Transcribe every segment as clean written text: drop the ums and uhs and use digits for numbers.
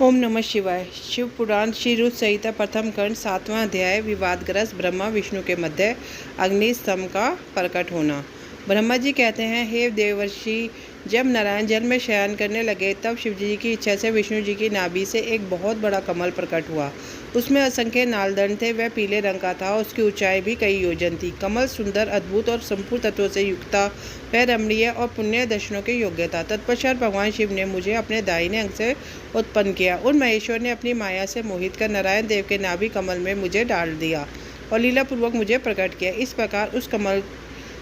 ओम नमः शिवाय। शिव पुराण श्री रुद्र संहिता प्रथम खंड 7वां अध्याय विवादग्रस्त ब्रह्मा विष्णु के मध्य अग्नि स्तंभ का प्रकट होना। ब्रह्मा जी कहते हैं, हे देवर्षि, जब नारायण जल में शयन करने लगे तब शिव जी की इच्छा से विष्णु जी की नाभि से एक बहुत बड़ा कमल प्रकट हुआ। उसमें असंख्य नालदंड थे। वह पीले रंग का था। उसकी ऊंचाई भी कई योजन थी। कमल सुंदर, अद्भुत और संपूर्ण तत्वों से युक्त था। वह रमणीय और पुण्य दर्शनों के योग्य था। तत्पश्चात भगवान शिव ने मुझे अपने दाहिने अंग से उत्पन्न किया। उन महेश्वर ने अपनी माया से मोहित कर नारायण देव के नाभि कमल में मुझे डाल दिया और लीलापूर्वक मुझे प्रकट किया। इस प्रकार उस कमल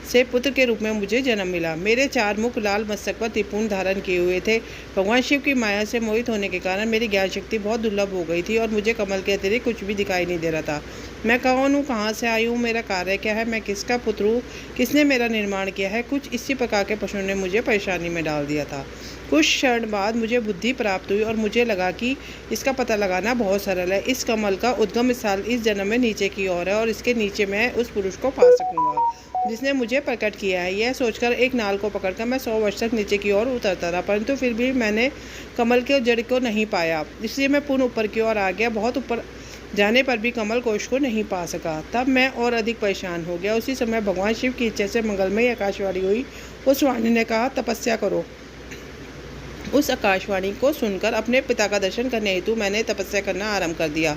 से पुत्र के रूप में मुझे जन्म मिला। मेरे 4 मुख लाल मस्तक पर त्रिपुंड धारण किए हुए थे। भगवान शिव की माया से मोहित होने के कारण मेरी ज्ञान शक्ति बहुत दुर्लभ हो गई थी और मुझे कमल के अतिरिक्त कुछ भी दिखाई नहीं दे रहा था। मैं कौन हूँ, कहाँ से आई हूँ, मेरा कार्य क्या है, मैं किसका पुत्र हूँ, किसने मेरा निर्माण किया है, कुछ इसी प्रकार के प्रश्नों ने मुझे परेशानी में डाल दिया था। कुछ क्षण बाद मुझे बुद्धि प्राप्त हुई और मुझे लगा कि इसका पता लगाना बहुत सरल है। इस कमल का उद्गम स्थल इस जन्म में नीचे की ओर है और इसके नीचे मैं उस पुरुष को पा सकूंगा जिसने मुझे प्रकट किया है। यह सोचकर एक नाल को पकड़कर मैं 100 वर्ष तक नीचे की ओर उतरता रहा, परंतु फिर भी मैंने कमल के जड़ को नहीं पाया। इसलिए मैं पुनः ऊपर की ओर आ गया। बहुत ऊपर जाने पर भी कमल कोश को नहीं पा सका। तब मैं और अधिक परेशान हो गया। उसी समय भगवान शिव की इच्छा से मंगलमयी आकाशवाणी हुई। उस वाणी ने कहा, तपस्या करो। उस आकाशवाणी को सुनकर अपने पिता का दर्शन करने हेतु मैंने तपस्या करना आरंभ कर दिया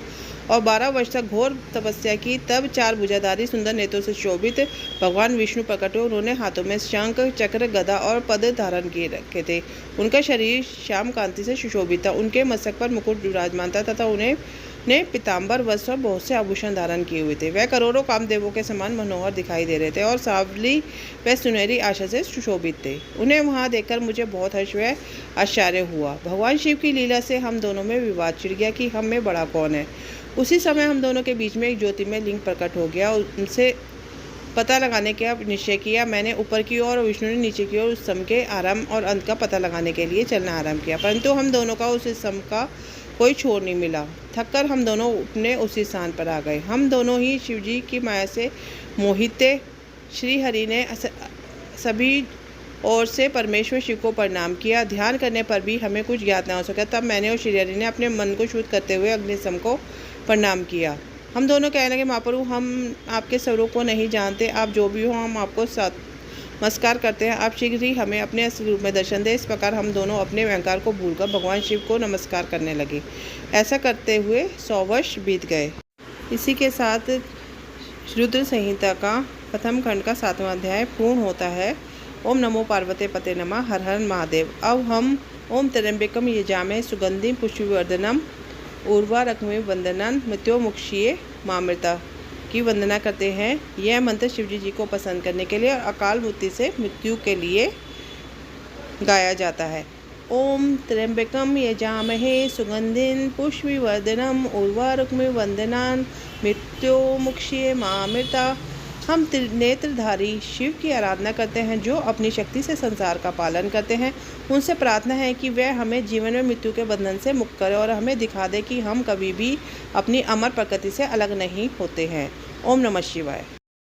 और 12 वर्ष तक घोर तपस्या की। तब 4 भुजाधारी सुंदर नेत्रों से शोभित भगवान विष्णु प्रकट हुए। उन्होंने हाथों में शंख, चक्र, गदा और पद धारण किए रखे थे। उनका शरीर श्याम कांति से सुशोभित था। उनके मस्तक पर मुकुट विराजमान था तथा उन्हें पीताम्बर वस्त्र और बहुत से आभूषण धारण किए हुए थे। वह करोड़ों कामदेवों के समान मनोहर दिखाई दे रहे थे और सांवली व सुनहरी आशा से सुशोभित थे। उन्हें वहां देखकर मुझे बहुत हर्ष व आश्चर्य हुआ। भगवान शिव की लीला से हम दोनों में विवाद छिड़ गया कि हम में बड़ा कौन है। उसी समय हम दोनों के बीच में एक ज्योतिर्मय लिंग प्रकट हो गया। उनसे पता लगाने का निश्चय किया। मैंने ऊपर की ओर और विष्णु ने नीचे की ओर उस स्तंभ के आरंभ और अंत का पता लगाने के लिए चलना आरंभ किया, परंतु हम दोनों का उस स्तंभ का कोई छोर नहीं मिला। थककर हम दोनों अपने उसी स्थान पर आ गए। हम दोनों ही शिवजी की माया से मोहित थे। श्री हरि ने सभी ओर से परमेश्वर शिव को प्रणाम किया। ध्यान करने पर भी हमें कुछ ज्ञात न हो सका। तब मैंने और श्री हरि ने अपने मन को शुद्ध करते हुए अग्निस्तंभ को प्रणाम किया। हम दोनों कहने लगे, महाप्रभु, हम आपके स्वरूप को नहीं जानते। आप जो भी हो, हम आपको नमस्कार करते हैं। आप शीघ्र ही हमें अपने असली रूप में दर्शन दें। इस प्रकार हम दोनों अपने अहंकार को भूलकर भगवान शिव को नमस्कार करने लगे। ऐसा करते हुए 100 वर्ष बीत गए। इसी के साथ रुद्र संहिता का प्रथम खंड का 7वां अध्याय पूर्ण होता है। ओम नमो पार्वते पते नमः। हर हर महादेव। अब हम ओम त्र्यंबकम यजामहे सुगंधिं पुष्टिवर्धनम उर्वारुकमिव वंदनान् मृत्योर्मुक्षीये मामृता की वंदना करते हैं। यह मंत्र शिवजी जी को पसंद करने के लिए और अकाल मृत्यु से मृत्यु के लिए गाया जाता है। ओम त्र्यंबकम यजामहे सुगंधिं पुष्टिवर्धनम उर्वारुकमिव वंदनान् मृत्योर्मुक्षीये मामृता। हम त्रिनेत्रधारी शिव की आराधना करते हैं जो अपनी शक्ति से संसार का पालन करते हैं। उनसे प्रार्थना है कि वह हमें जीवन में मृत्यु के बंधन से मुक्त करे और हमें दिखा दे कि हम कभी भी अपनी अमर प्रकृति से अलग नहीं होते हैं। ओम नमः शिवाय।